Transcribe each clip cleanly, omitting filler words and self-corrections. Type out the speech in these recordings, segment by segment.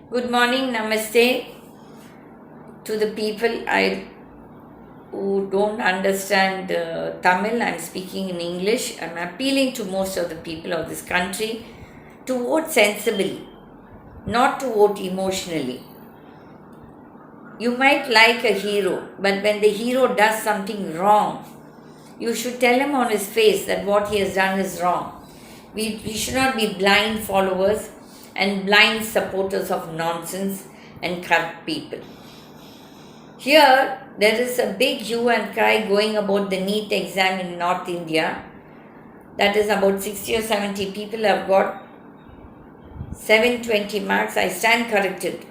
Good morning, namaste to the people who don't understand Tamil. I'm speaking in English. I'm appealing to most of the people of this country to vote sensibly, not to vote emotionally. You might like a hero, but when the hero does something wrong, you should tell him on his face that what he has done is wrong. We should not be blind followers and blind supporters of nonsense and corrupt people. Here, there is a big hue and cry going about the NEET exam in North India. That is about 60 or 70 people have got 720 marks. I stand corrected.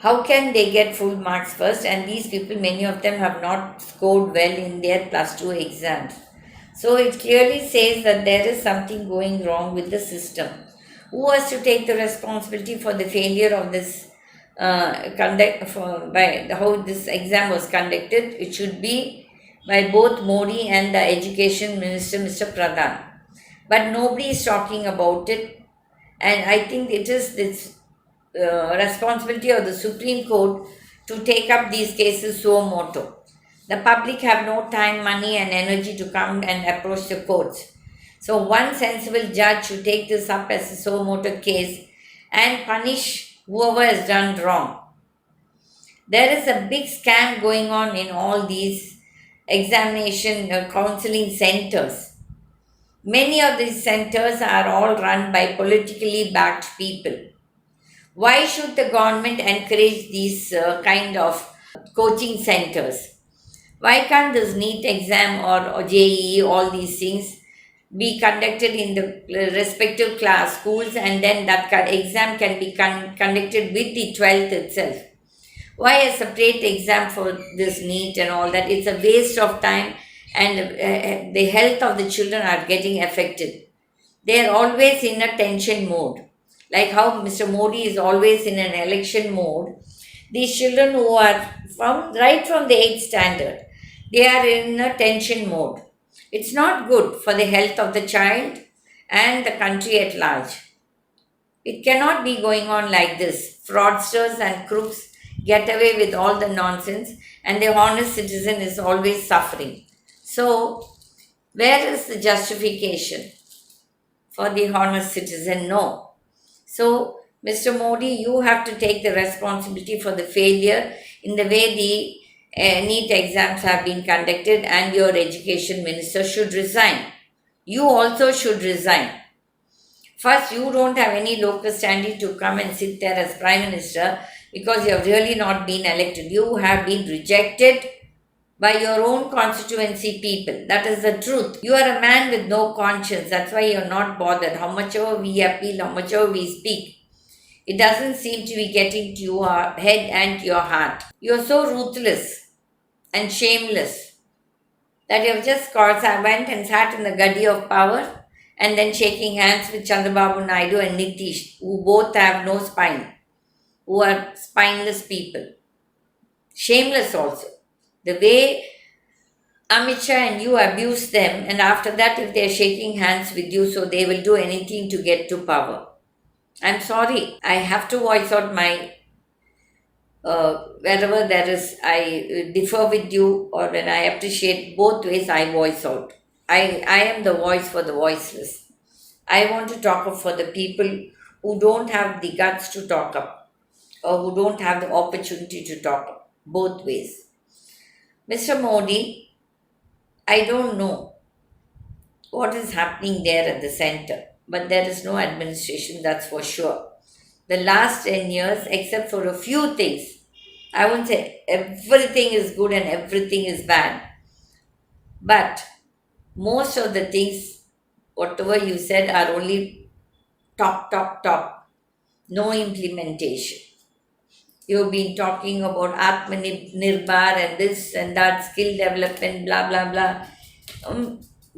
How can they get full marks first? And these people, many of them have not scored well in their plus 2 exams. So it clearly says that there is something going wrong with the system. Who has to take the responsibility for the failure of this conduct for by how this exam was conducted? It should be by both Modi and the Education Minister, Mr. Pradhan. But nobody is talking about it, and I think it is this responsibility of the Supreme Court to take up these cases suo moto. The public have no time, money, and energy to come and approach the courts. So, one sensible judge should take this up as a suo moto case and punish whoever has done wrong. There is a big scam going on in all these examination counseling centers. Many of these centers are all run by politically backed people. Why should the government encourage these kind of coaching centers? Why can't this NEET exam or JEE, all these things, be conducted in the respective class schools, and then that exam can be conducted with the 12th itself? Why a separate exam for this NEET and all that? It's a waste of time, and the health of the children are getting affected. They are always in a tension mode. Like how Mr. Modi is always in an election mode. These children who are from the 8th standard, they are in a tension mode. It's not good for the health of the child and the country at large. It cannot be going on like this. Fraudsters and crooks get away with all the nonsense, and the honest citizen is always suffering. So, where is the justification for the honest citizen? No. So, Mr. Modi, you have to take the responsibility for the failure in the way the NEET exams have been conducted, and your education minister should resign. You also should resign. First, you don't have any local standing to come and sit there as Prime Minister because you have really not been elected. You have been rejected by your own constituency people. That is the truth. You are a man with no conscience. That's why you're not bothered. How much ever we appeal, how much ever we speak, it doesn't seem to be getting to your head and to your heart. You're so ruthless and shameless that you've just went and sat in the guddy of power and then shaking hands with Chandrababu Naidu and Nitish, who both have no spine, who are spineless people. Shameless also. The way Amit Shah and you abuse them, and after that, if they're shaking hands with you, so they will do anything to get to power. I'm sorry, I have to voice out my wherever there is, I differ with you, or when I appreciate both ways, I voice out. I am the voice for the voiceless. I want to talk up for the people who don't have the guts to talk up, or who don't have the opportunity to talk up, both ways. Mr. Modi, I don't know what is happening there at the center, but there is no administration, that's for sure. The last 10 years, except for a few things, I won't say everything is good and everything is bad, but most of the things, whatever you said, are only top, no implementation. You've been talking about Atmanirbhar and this and that, skill development, blah, blah, blah.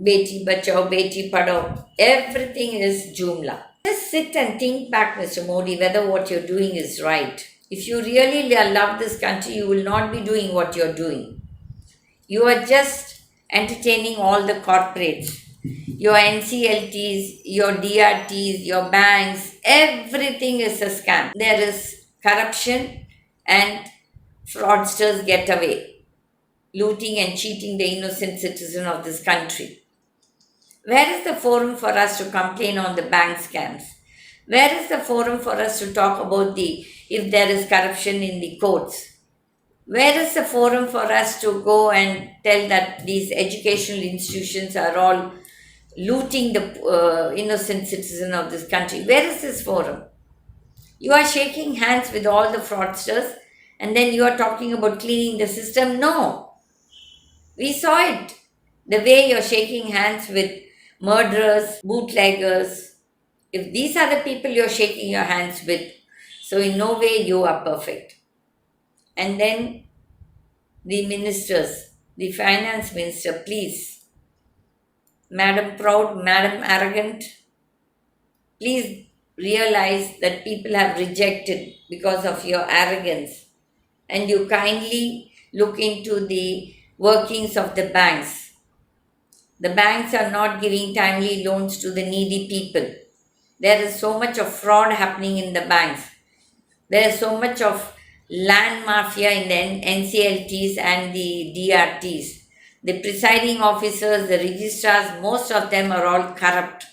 Beti Bachao, Beti Padhao. Everything is Joomla. Just sit and think back, Mr. Modi, whether what you're doing is right. If you really love this country, you will not be doing what you're doing. You are just entertaining all the corporates. your NCLTs, your DRTs, your banks, everything is a scam. There is corruption and fraudsters get away, looting and cheating the innocent citizen of this country. Where is the forum for us to complain on the bank scams? Where is the forum for us to talk about the if there is corruption in the courts? Where is the forum for us to go and tell that these educational institutions are all looting the innocent citizen of this country? Where is this forum? You are shaking hands with all the fraudsters and then you are talking about cleaning the system. No, we saw it. The way you're shaking hands with murderers, bootleggers. If these are the people you're shaking your hands with, so in no way you are perfect. And then the ministers, the finance minister, please, Madam Proud, Madam Arrogant, please realize that people have rejected because of your arrogance and you kindly look into the workings of the banks. The banks are not giving timely loans to the needy people. There is so much of fraud happening in the banks. There is so much of land mafia in the NCLTs and the DRTs. The presiding officers, the registrars, most of them are all corrupt.